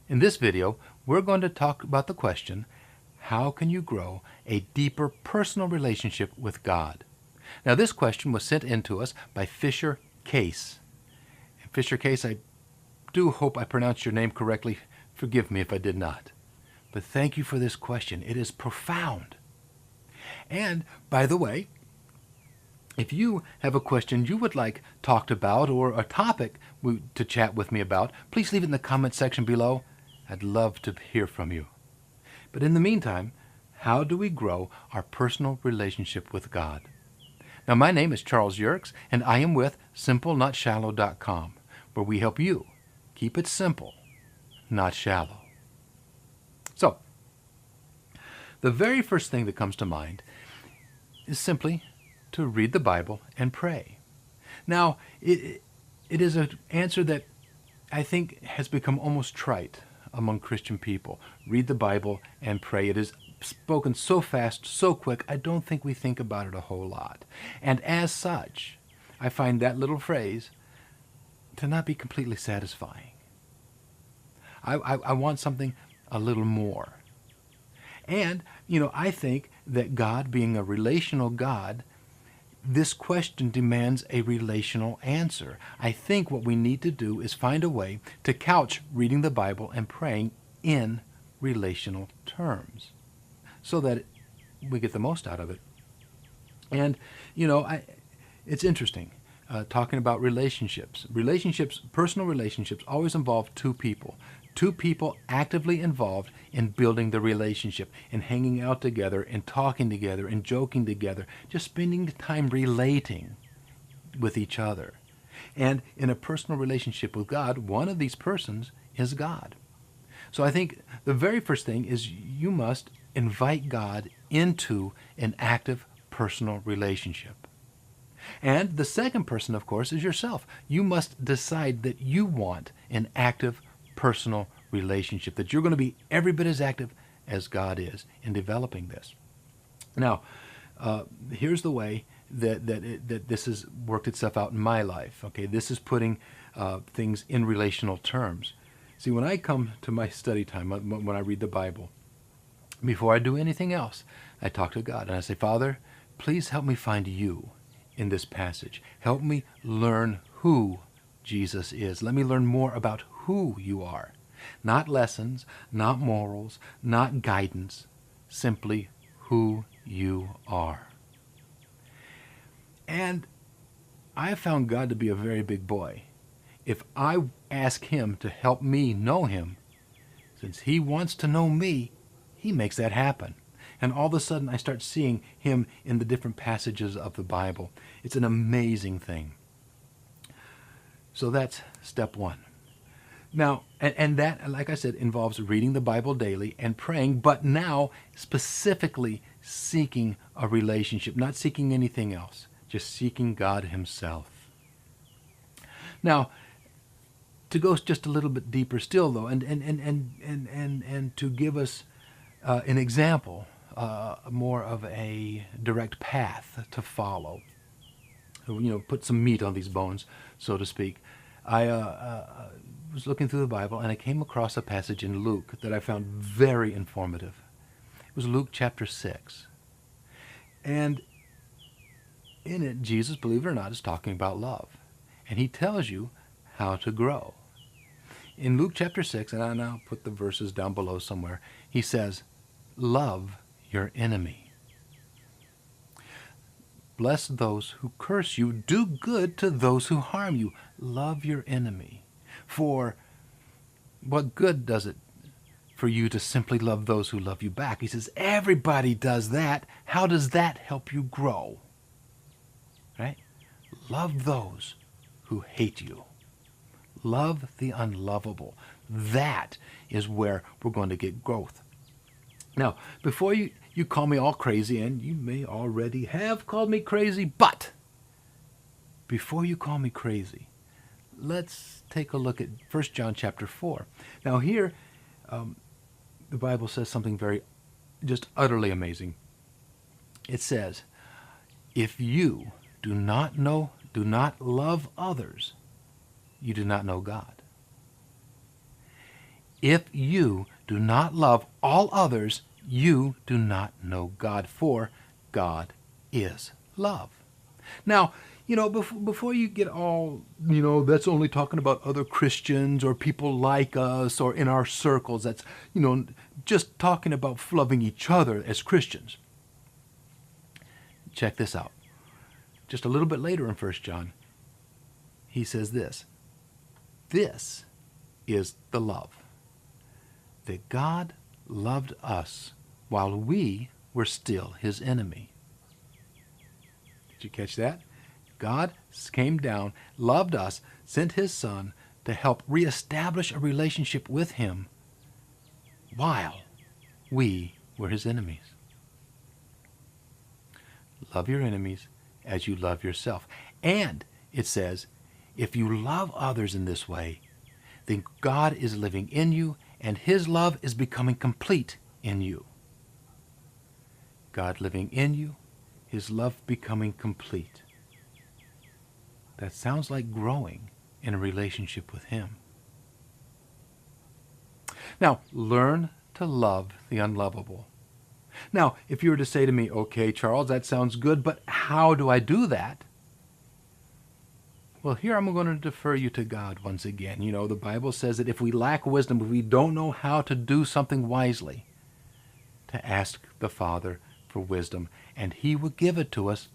In this video, we're going to talk about the question, how can you grow a deeper personal relationship with God? Now, this question was sent in to us by Frischer Kaese. Frischer Kaese, I do hope I pronounced your name correctly. Forgive me if I did not. But thank you for this question. It is profound. And, by the way, if you have a question you would like talked about or a topic to chat with me about, please leave it in the comment section below. I'd love to hear from you. But in the meantime, how do we grow our personal relationship with God? Now, my name is Charles Yerkes, and I am with SimpleNotShallow.com, where we help you keep it simple, not shallow. So, the very first thing that comes to mind is simply to read the Bible and pray. Now, it is an answer that I think has become almost trite among Christian people. Read the Bible and pray. It is spoken so fast, so quick, I don't think we think about it a whole lot. And as such, I find that little phrase to not be completely satisfying. I want something a little more. And, I think that God, being a relational God, this question demands a relational answer. I think what we need to do is find a way to couch reading the Bible and praying in relational terms so that we get the most out of it. And, it's interesting talking about relationships. Personal relationships always involve two people. Two people actively involved in building the relationship, and hanging out together, and talking together, and joking together, just spending the time relating with each other. And in a personal relationship with God, one of these persons is God. So I think the very first thing is you must invite God into an active personal relationship. And the second person, of course, is yourself. You must decide that you want an active personal relationship, that you're going to be every bit as active as God is in developing this. Now, here's the way that this has worked itself out in my life. Okay, this is putting things in relational terms. See, when I come to my study time, when I read the Bible, before I do anything else, I talk to God and I say, Father, please help me find you in this passage. Help me learn who Jesus is. Let me learn more about who you are. Not lessons, not morals, not guidance, simply who you are. And I have found God to be a very big boy. If I ask him to help me know him, since he wants to know me, he makes that happen. And all of a sudden I start seeing him in the different passages of the Bible. It's an amazing thing. So that's step one. Now, and that, like I said, involves reading the Bible daily and praying, but now specifically seeking a relationship, not seeking anything else, just seeking God himself. Now, to go just a little bit deeper still, though, and to give us an example, more of a direct path to follow, put some meat on these bones, so to speak. I was looking through the Bible, and I came across a passage in Luke that I found very informative. It was Luke chapter 6. And in it, Jesus, believe it or not, is talking about love. And he tells you how to grow. In Luke chapter 6, and I'll now put the verses down below somewhere, he says, love your enemy. Bless those who curse you. Do good to those who harm you. Love your enemy. For what good does it for you to simply love those who love you back? He says, everybody does that. How does that help you grow? Right? Love those who hate you. Love the unlovable. That is where we're going to get growth. Now, before you call me all crazy, and you may already have called me crazy, but before you call me crazy, let's take a look at 1 John chapter 4. Now here, the Bible says something very, just utterly amazing. It says, if you do not love others, you do not know God. If you do not love all others, you do not know God, for God is love. Now, before you get all, that's only talking about other Christians or people like us or in our circles. That's, just talking about loving each other as Christians. Check this out. Just a little bit later in 1 John, he says this. This is the love, that God loved us while we were still his enemy. Did you catch that? God came down, loved us, sent his son to help reestablish a relationship with him while we were his enemies. Love your enemies as you love yourself. And it says, if you love others in this way, then God is living in you and his love is becoming complete in you. God living in you, his love becoming complete. That sounds like growing in a relationship with him. Now, learn to love the unlovable. Now, if you were to say to me, okay, Charles, that sounds good, but how do I do that? Well, here I'm going to defer you to God once again. The Bible says that if we lack wisdom, if we don't know how to do something wisely, to ask the Father for wisdom, and he will give it to us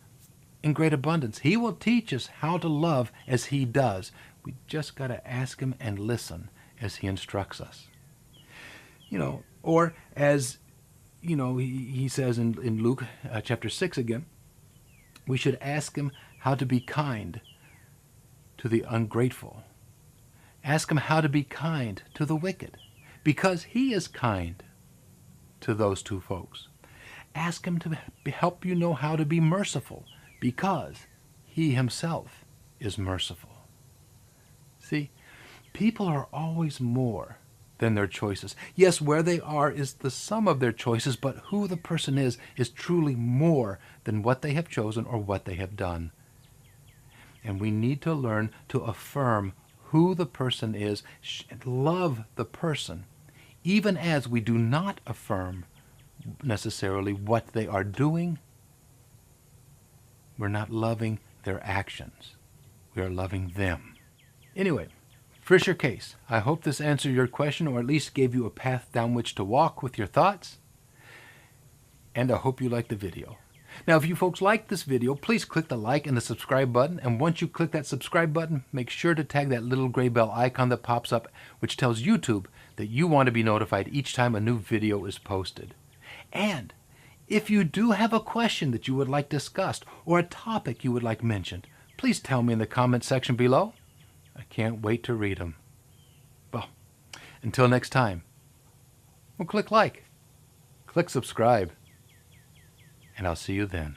in great abundance. He will teach us how to love as he does. We just got to ask him and listen as he instructs us. Or as, he says in Luke chapter 6 again, we should ask him how to be kind to the ungrateful. Ask him how to be kind to the wicked, because he is kind to those two folks. Ask him to help you know how to be merciful, because he himself is merciful. See, people are always more than their choices. Yes, where they are is the sum of their choices, but who the person is truly more than what they have chosen or what they have done. And we need to learn to affirm who the person is and love the person, even as we do not affirm necessarily what they are doing. We're not loving their actions. We are loving them. Anyway, frischer kaese. I hope this answered your question, or at least gave you a path down which to walk with your thoughts. And I hope you liked the video. Now, if you folks like this video, please click the like and the subscribe button. And once you click that subscribe button, make sure to tag that little gray bell icon that pops up, which tells YouTube that you want to be notified each time a new video is posted. And if you do have a question that you would like discussed or a topic you would like mentioned, please tell me in the comment section below. I can't wait to read them. Well, until next time, well, click like, click subscribe, and I'll see you then.